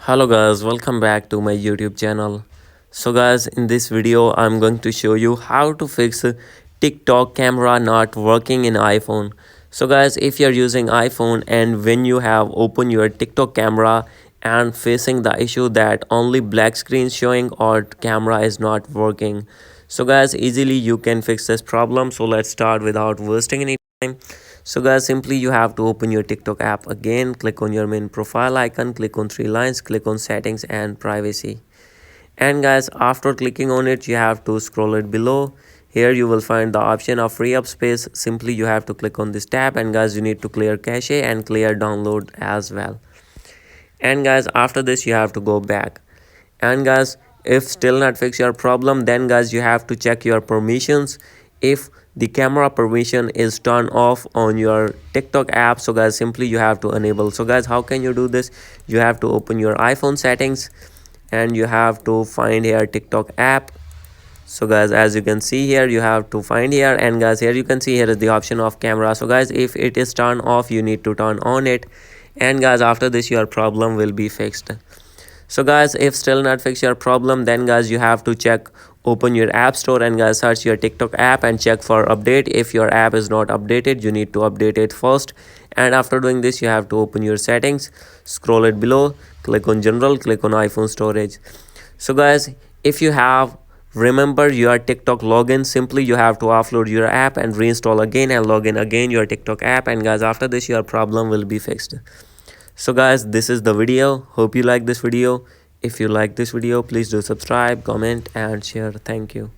Hello guys, welcome back to my YouTube channel. So guys, in this video I'm going to show you how to fix TikTok camera not working in iPhone. So guys, if you're using iPhone and when you have opened your TikTok camera and facing the issue that only black screen showing or camera is not working. So guys, easily you can fix this problem. So let's start without wasting any time. So guys, simply you have to open your TikTok app again, click on your main profile icon, click on three lines, click on settings and privacy. And guys, after clicking on it, you have to scroll it below. Here you will find the option of free up space. Simply you have to click on this tab, and guys, you need to clear cache and clear download as well. And guys, after this you have to go back. And guys, if still not fix your problem, then guys you have to check your permissions. If the camera permission is turned off on your TikTok app, so guys simply you have to enable. So guys, how can you do this? You have to open your iPhone settings and you have to find here TikTok app. So guys, as you can see here, you have to find here, and guys here you can see here is the option of camera. So guys, if it is turned off, you need to turn on it, and guys after this your problem will be fixed. So guys, if still not fix your problem, then guys you have to check, open your app store and guys search your TikTok app and check for update. If your app is not updated, you need to update it first, and after doing this you have to open your settings, scroll it below, click on general, click on iPhone storage. So guys, if you have remember your TikTok login, simply you have to offload your app and reinstall again and log in again your TikTok app, and guys after this your problem will be fixed. So guys, this is the video. Hope you like this video. If you like this video, please do subscribe, comment and share. Thank you.